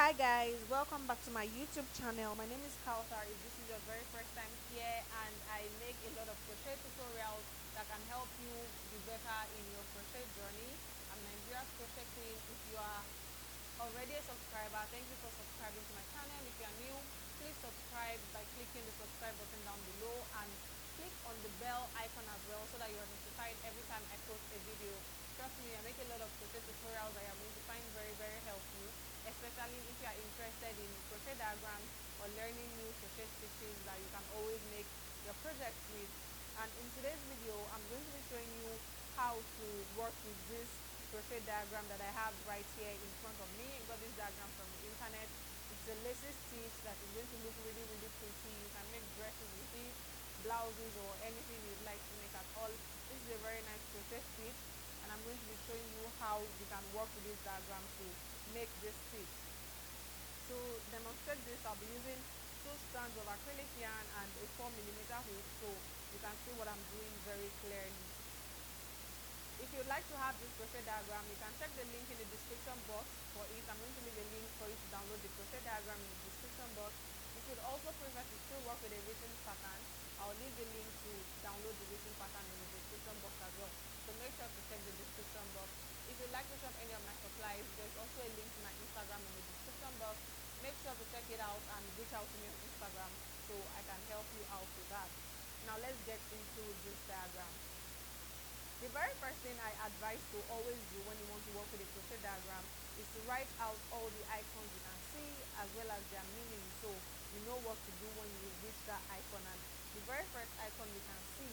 Hi guys, welcome back to my YouTube channel. My name is Kautar. If this is your very first time here, and I make a lot of crochet tutorials that can help you be better in your crochet journey. I'm Nigeria's crochet queen. If you are already a subscriber, thank you for subscribing to my channel. If you are new, please subscribe by clicking the subscribe button down below and click on the bell icon as well so that you are notified every time I post a video. Trust me, I make a lot of crochet tutorials that you are going to find very helpful, especially if you are interested in crochet diagrams or learning new crochet stitches that you can always make your projects with. And in today's video, I'm going to be showing you how to work with this crochet diagram that I have right here in front of me. I got this diagram from the internet. It's a lacy stitch that is going to look really pretty. You can make dresses with it, blouses, or anything you'd like to make at all. This is a very nice crochet stitch, and I'm going to be showing you how you can work with this diagram to make this stitch. To demonstrate this, I'll be using 2 strands of acrylic yarn and a 4mm hook, so you can see what I'm doing very clearly. If you'd like to have this crochet diagram, you can check the link in the description box for it. I'm going to leave a link for you to download the crochet diagram in the description box. If you'd also prefer to still work with a written pattern, I'll leave the link to download the written pattern in the description box as well. So make sure to check the description box. If you'd like to shop any of my supplies, there's also a link to my Instagram in the description box. Make sure to check it out and reach out to me on Instagram so I can help you out with that. Now let's get into this diagram. The very first thing I advise to always do when you want to work with a crochet diagram is to write out all the icons you can see as well as their meaning, so you know what to do when you reach that icon. And the very first icon we can see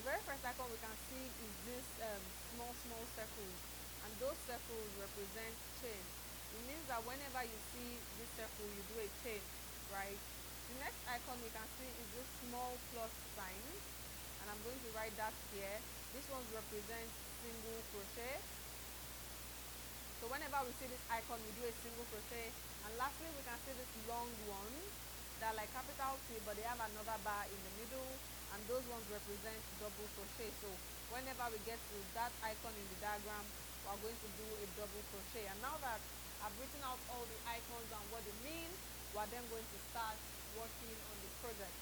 is this small circles, and those circles represent chain. It means that whenever you see this circle, you do a chain, right? The next icon we can see is this small plus sign, and I'm going to write that here. This one represents single crochet. So whenever we see this icon, we do a single crochet. And lastly, we can see this long ones. They're like capital T, but they have another bar in the middle, and those ones represent double crochet. So whenever we get to that icon in the diagram, we're going to do a double crochet. And now that I've written out all the icons and what they mean, we're then going to start working on the project.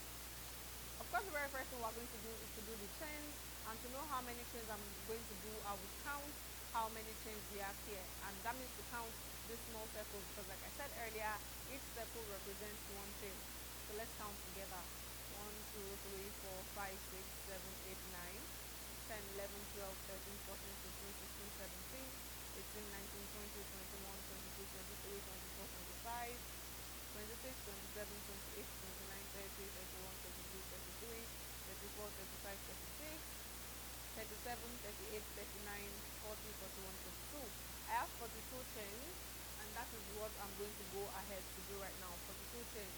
Of course, the very first thing we're going to do is to do the chains, and to know how many chains I'm going to do, I will count how many chains we have here, and that means to count this small circle, because like I said earlier, each circle represents 1 chain. So let's count together. 1 2 3 4 5 6 7 8 9 10 11 12 13 14 15 16 17 18 19 20 21 22 23 24 25 26 27 28 29 30 31 32 33 34 35 36 37, 38, 39, 40, 41, 42. I have 42 chains, and that is what I'm going to go ahead to do right now. 42 chains.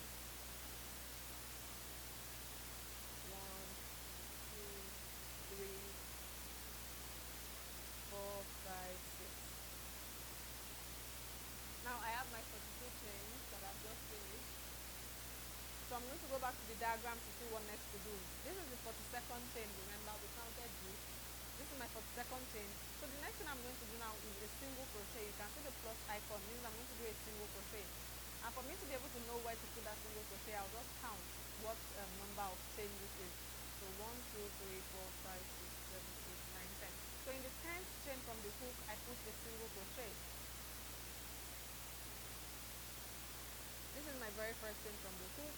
1, 2, 3, 4, 5, 6. Now I have my 42 chains that I've just finished. So I'm going to go back to the diagram to see what next to do. This is the 42nd chain. Remember, we counted this. This is my 42nd chain. So the next thing I'm going to do now is a single crochet. You can see the plus icon means I'm going to do a single crochet. And for me to be able to know where to put that single crochet, I'll just count what number of chain this is. So 1, 2, 3, 4, 5, 6, 7, 8, 9, 10. So in the 10th chain from the hook, I put a single crochet. This is my very first chain from the hook.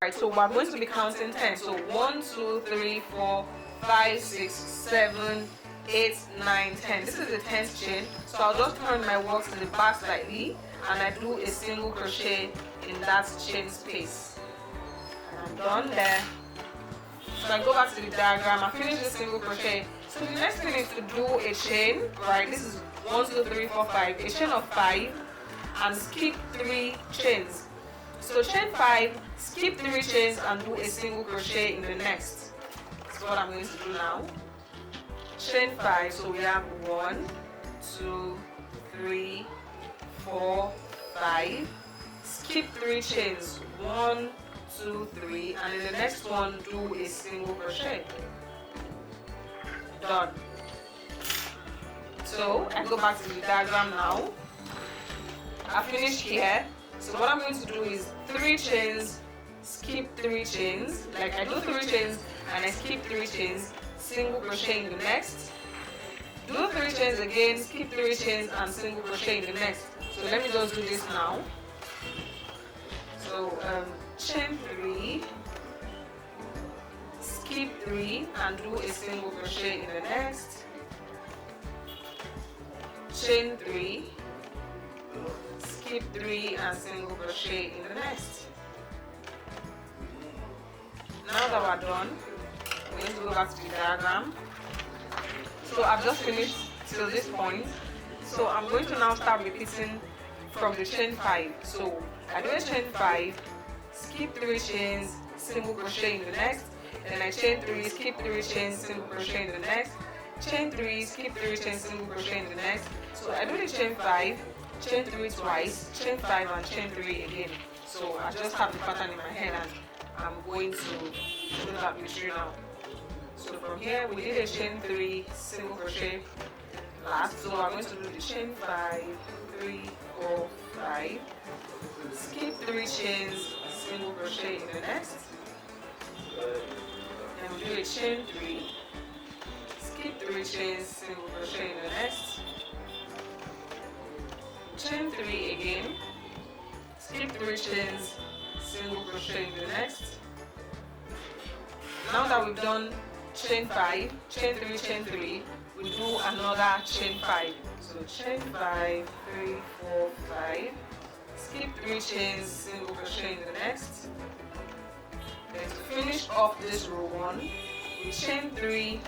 Right, so we're going to be counting 10. So 1, 2, 3, 4, 5, 6, 7, 8, 9, 10. This is the 10th chain. So I'll just turn my work to the back slightly, and I do a single crochet in that chain space. And I'm done there. So I go back to the diagram, I finish the single crochet. So the next thing is to do a chain, right? This is 1, 2, 3, 4, 5. A chain of 5, and skip 3 chains. So chain 5, skip 3 chains, and do a single crochet in the next. That's what I'm going to do now. Chain 5, so we have 1, 2, 3, 4, 5. Skip 3 chains. 1, 2, 3, and in the next one do a single crochet. Done. So I go back to the diagram now. I finished here. So what I'm going to do is 3 chains, skip 3 chains, like I do 3 chains and I skip 3 chains, single crochet in the next, do 3 chains again, skip 3 chains and single crochet in the next. So let me just do this now. So chain 3, skip 3 and do a single crochet in the next, chain 3, skip 3 and single crochet in the next. Now that we're done, we're going to go back to the diagram. So I've just finished till this point. So I'm going to now start repeating from the chain 5. So I do a chain 5, skip 3 chains, single crochet in the next, then I chain 3, skip 3 chains, single crochet in the next, chain 3, skip 3 chains, single crochet in the next. So I do the chain 5, chain 3 twice, chain 5 and chain 3 again. So I just have the pattern in my head and I'm going to do that with you now. So from here we did a chain 3, single crochet last. So I'm going to do the chain 5, 3, 4, 5, skip 3 chains, single crochet in the next, and we do a chain 3, skip 3 chains, single crochet in the next, chain 3 again, skip 3 chains, single crochet in the next. Now that we've done chain 5, chain 3, chain 3, we do another chain 5. So chain 5, 3, 4, 5, skip 3 chains, single crochet in the next. Then to finish off this row 1, we chain 3,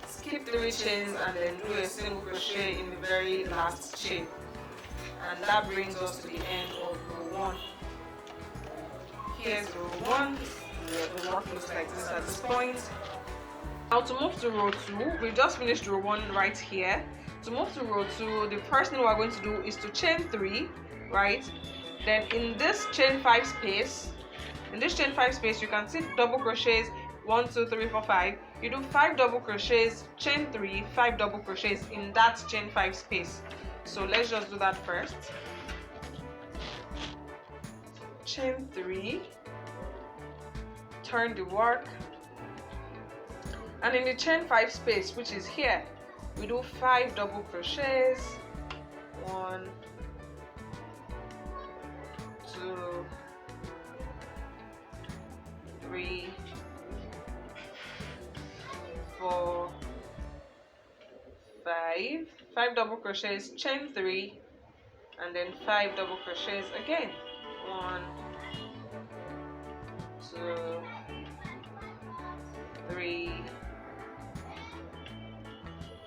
skip 3 chains and then do a single crochet in the very last chain. And that brings us to the end of row 1. Here's row 1. The work looks like this at this point. Now to move to row 2, we just finished row 1 right here. To move to row 2, the first thing we're going to do is to chain 3, right? Then in this chain 5 space, you can see double crochets 1, 2, 3, 4, 5. You do 5 double crochets, chain 3, 5 double crochets in that chain 5 space. So let's just do that first. Chain 3, turn the work, and in the chain 5 space, which is here, we do 5 double crochets, 1, 2, 3, 4, 5, 5 double crochets, chain 3, and then 5 double crochets again, 1, 2, 3,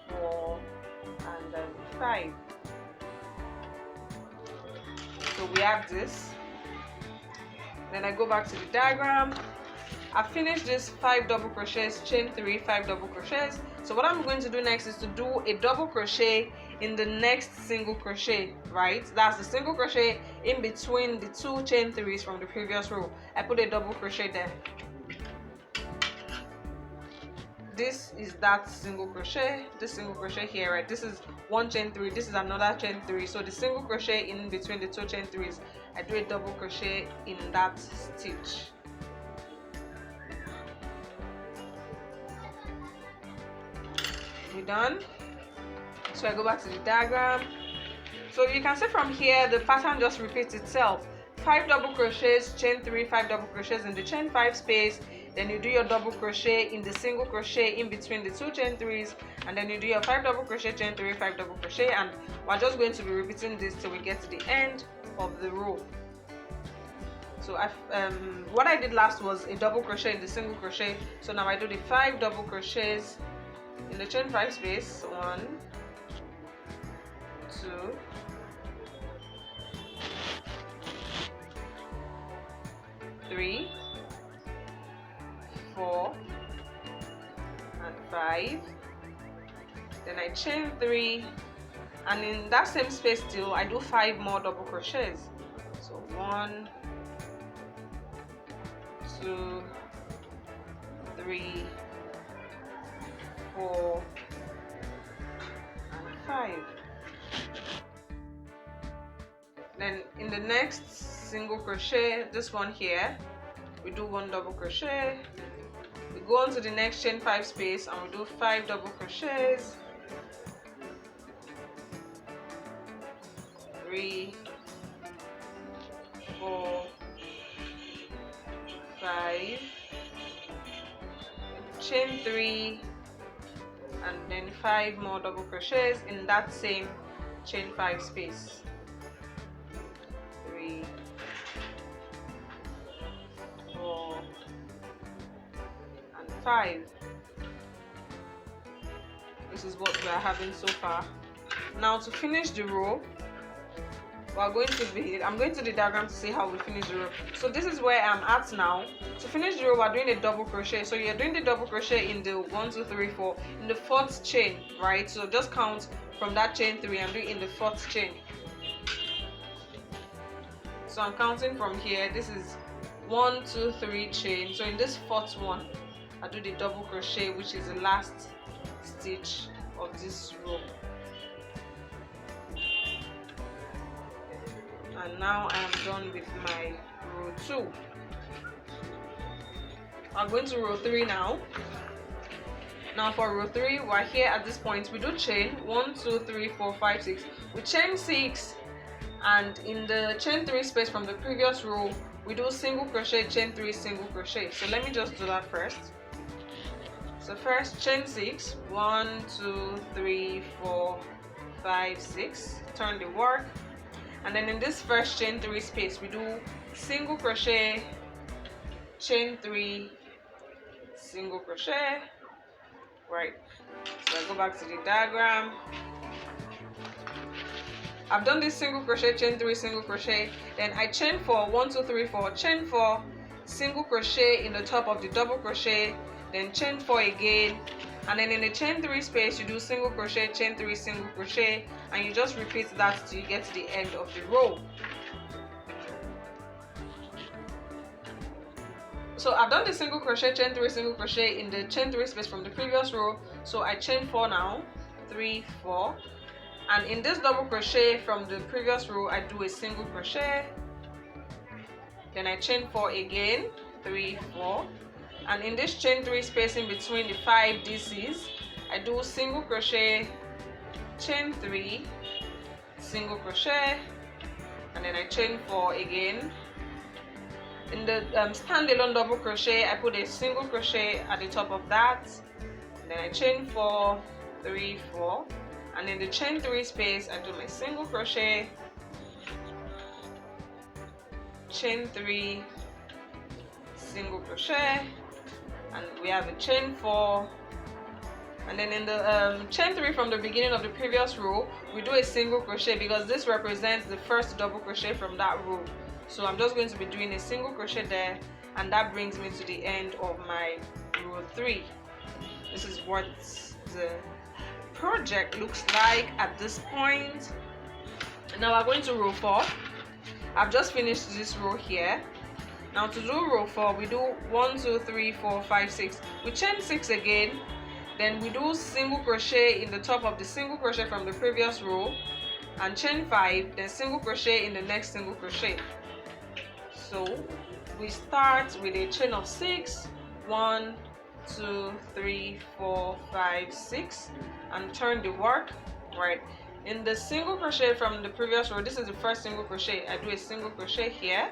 4, and then 5. So we have this. Then I go back to the diagram. I finished this 5 double crochets, chain 3, 5 double crochets. So what I'm going to do next is to do a double crochet in the next single crochet, right? That's the single crochet in between the 2 chain 3s from the previous row. I put a double crochet there. This is that single crochet, this single crochet here, right? This is 1 chain 3, this is another chain 3. So the single crochet in between the 2 chain 3s, I do a double crochet in that stitch. We're done. So I go back to the diagram. So you can see from here the pattern just repeats itself. 5 double crochets, chain 3, 5 double crochets in the chain 5 space, then you do your double crochet in the single crochet in between the 2 chain 3s, and then you do your 5 double crochet, chain 3, 5 double crochet, and we're just going to be repeating this till we get to the end of the row. So what I did last was a double crochet in the single crochet, so now I do the 5 double crochets in the chain 5 space, 1, 2, 3, 4, and 5. Then I chain 3, and in that same space still I do 5 more double crochets. So 1, 2, 3, 4, and 5. Then in the next single crochet, this one here, we do 1 double crochet. We go on to the next chain 5 space and we do 5 double crochets. 3, 4, 5, chain 3, and then 5 more double crochets in that same chain 5 space. 3, 4, and 5. This is what we are having so far. Now to finish the row, I'm going to the diagram to see how we finish the row. So this is where I'm at now. To finish the row, we're doing a double crochet. So you're doing the double crochet in the 1, 2, 3, 4 in the 4th chain, right? So just count from that chain 3 and do it in the 4th chain. So I'm counting from here. This is 1, 2, 3 chain. So in this 4th one, I do the double crochet, which is the last stitch of this row. And now I am done with my row 2. I'm going to row 3 now. Now for row 3, we're here at this point. We do chain 1, 2, 3, 4, 5, 6. We chain 6, and in the chain 3 space from the previous row, we do single crochet, chain 3, single crochet. So let me just do that first. So first chain 6, 1, 2, 3, 4, 5, 6. Turn the work. And then in this first chain 3 space, we do single crochet, chain 3, single crochet, right? So I go back to the diagram. I've done this single crochet, chain 3, single crochet, then I chain 4, 1, 2, 3, 4, chain 4, single crochet in the top of the double crochet, then chain 4 again, and then in the chain 3 space you do single crochet, chain 3, single crochet, and you just repeat that till you get to the end of the row. So I've done the single crochet, chain 3, single crochet in the chain 3 space from the previous row. So I chain 4 now, 3, 4, and in this double crochet from the previous row I do a single crochet, then I chain 4 again, 3, 4, and in this chain 3 space in between the 5 DCs I do single crochet, chain 3, single crochet, and then I chain 4 again. In the standalone double crochet I put a single crochet at the top of that, and then I chain 4, 3, 4, and in the chain 3 space I do my single crochet, chain 3, single crochet, and we have a chain 4, and then in the chain 3 from the beginning of the previous row we do a single crochet because this represents the first double crochet from that row. So I'm just going to be doing a single crochet there, and that brings me to the end of my row 3. This is what the project looks like at this point. Now we're going to row 4. I've just finished this row here. Now to do row 4, we do 1, 2, 3, 4, 5, 6. We chain 6 again, then we do single crochet in the top of the single crochet from the previous row, and chain 5, then single crochet in the next single crochet. So we start with a chain of 6, 1, 2, 3, 4, 5, 6, and turn the work, right? In the single crochet from the previous row, this is the first single crochet, I do a single crochet here,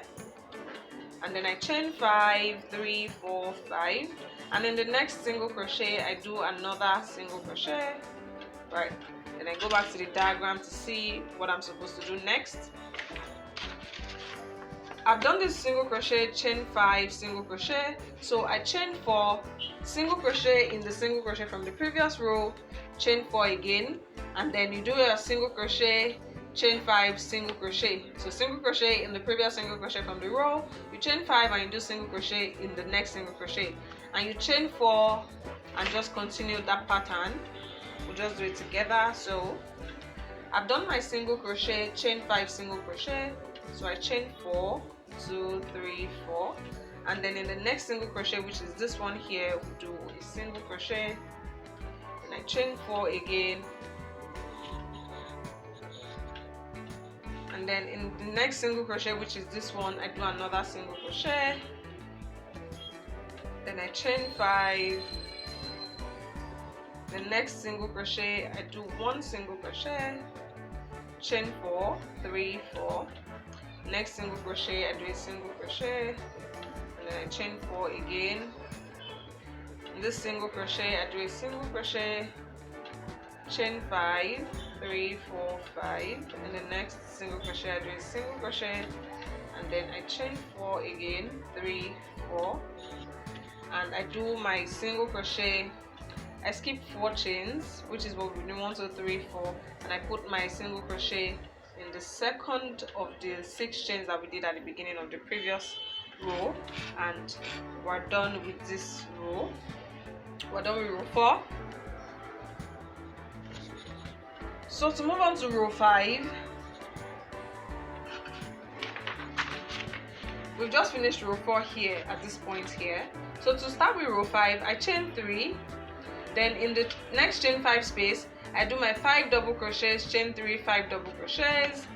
and then I chain 5, 3, 4, 5, and in the next single crochet I do another single crochet, right? Then I go back to the diagram to see what I'm supposed to do next. I've done this single crochet, chain 5, single crochet, so I chain 4, single crochet in the single crochet from the previous row, chain 4 again, and then you do a single crochet, chain 5, single crochet. So single crochet in the previous single crochet from the row, you chain 5 and you do single crochet in the next single crochet, and you chain 4 and just continue that pattern. We'll just do it together. So I've done my single crochet, chain 5, single crochet, so I chain 4, 2, 3, 4, and then in the next single crochet, which is this one here, we do a single crochet, and I chain 4 again, and and then in the next single crochet, which is this one, I do another single crochet, then I chain 5. The next single crochet, I do 1 single crochet, chain 4, 3, 4. Next single crochet, I do a single crochet, and then I chain 4 again. In this single crochet, I do a single crochet, chain 5, 3, 4, 5. And the next single crochet, I do a single crochet, and then I chain 4 again, 3, 4. And I do my single crochet. I skip 4 chains, which is what we do, 1, 2, 3, 4, and I put my single crochet in the second of the 6 chains that we did at the beginning of the previous row, and we're done with this row. We're done with row 4. So to move on to row 5, we've just finished row 4 here at this point here. So to start with row 5, I chain 3. Then in the next chain 5 space, I do my 5 double crochets, chain 3, 5 double crochets,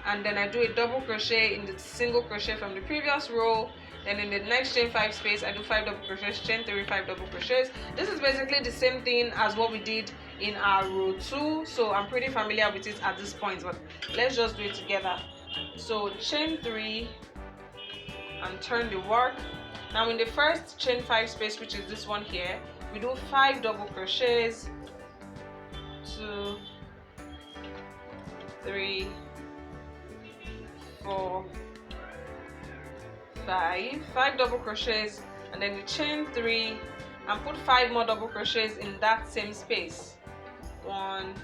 and then I do a double crochet in the single crochet from the previous row. Then in the next chain 5 space, I do 5 double crochets, chain 3, 5 double crochets. This is basically the same thing as what we did in our row 2, so I'm pretty familiar with it at this point, but let's just do it together. So chain 3 and turn the work. Now in the first chain 5 space, which is this one here, we do 5 double crochets, 2, 3, 4, 5 double crochets, and then you chain 3 and put 5 more double crochets in that same space. 1,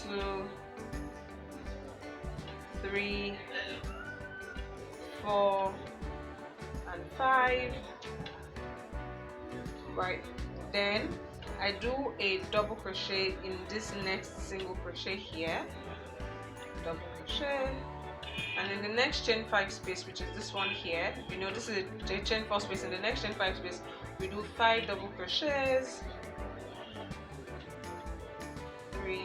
2, 3, 4, and 5. Right, then I do a double crochet in this next single crochet here, double crochet, and in the next chain 5 space, which is this one here, you know, this is a chain 4 space. In the next chain 5 space, we do 5 double crochets, 3,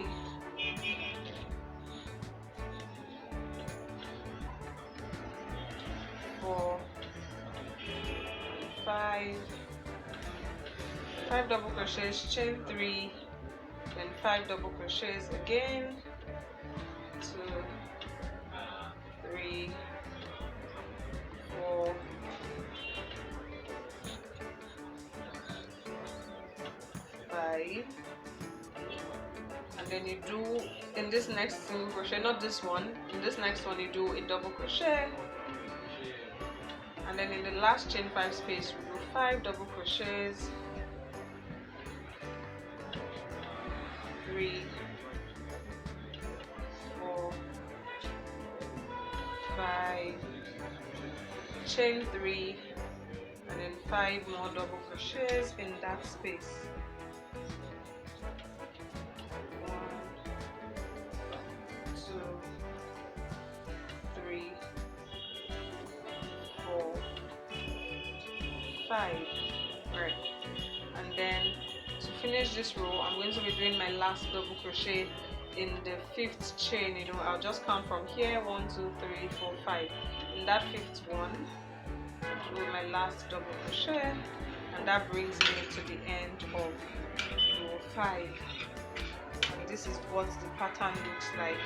4, 5 double crochets, chain 3, then 5 double crochets again, 2, 3, 4, 5, and then you do in this next single crochet, not this one, in this next one you do a double crochet, and then in the last chain 5 space we do 5 double crochets, 3, 4, 5, chain 3, and then 5 more double crochets in that space. 1, 2, 3, 4, 5. Right, and then to finish this row, I'm going to be doing my last double crochet in the 5th chain. You know, I'll just count from here, 1, 2, 3, 4, 5. In that 5th one, I'll do my last double crochet, and that brings me to the end of row 5. And this is what the pattern looks like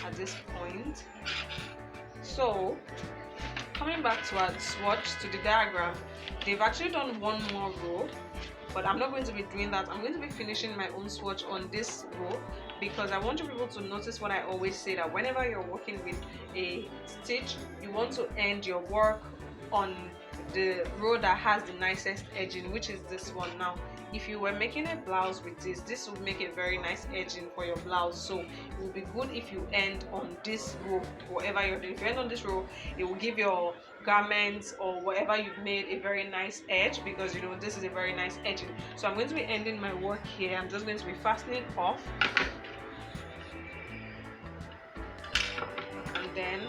at this point. So coming back to our swatch, to the diagram, they've actually done one more row, but I'm not going to be doing that. I'm going to be finishing my own swatch on this row, because I want you people to notice what I always say, that whenever you're working with a stitch, you want to end your work on the row that has the nicest edging, which is this one. Now if you were making a blouse with this would make a very nice edging for your blouse, so it will be good if you end on this row. Whatever you're doing, if you end on this row, it will give your garments or whatever you've made a very nice edge, because you know this is a very nice edging. So I'm going to be ending my work here. I'm just going to be fastening off, and then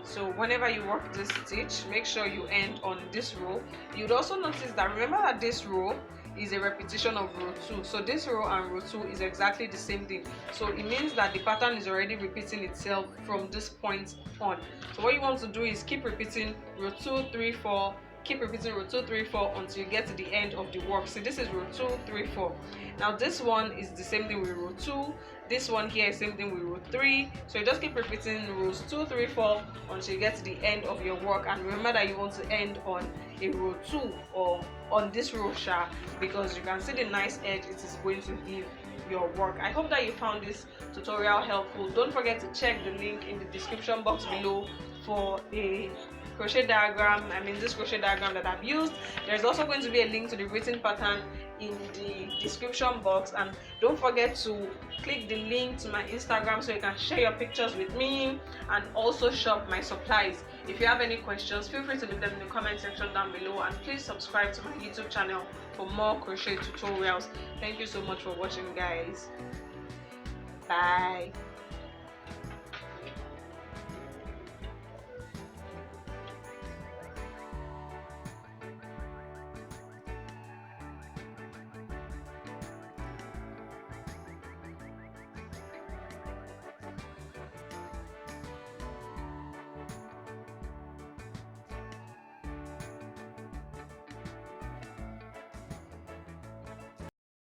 so whenever you work this stitch, make sure you end on this row. You'd also notice that, remember that this row is a repetition of row 2. So this row and row 2 is exactly the same thing. So it means that the pattern is already repeating itself from this point on. So what you want to do is keep repeating row 2, 3, 4. Keep repeating row 2, 3, 4 until you get to the end of the work. So this is row 2, 3, 4. Now this one is the same thing with row 2. This one here is same thing with row 3. So you just keep repeating rows 2, 3, 4 until you get to the end of your work. And remember that you want to end on a row 2 or on this row sharp, because you can see the nice edge it is going to give your work. I hope that you found this tutorial helpful. Don't forget to check the link in the description box below for a crochet diagram. This crochet diagram that I've used. There's also going to be a link to the written pattern in the description box, and don't forget to click the link to my Instagram so you can share your pictures with me and also shop my supplies. If you have any questions, feel free to leave them in the comment section down below, and please subscribe to my YouTube channel for more crochet tutorials. Thank you so much for watching, guys. Bye.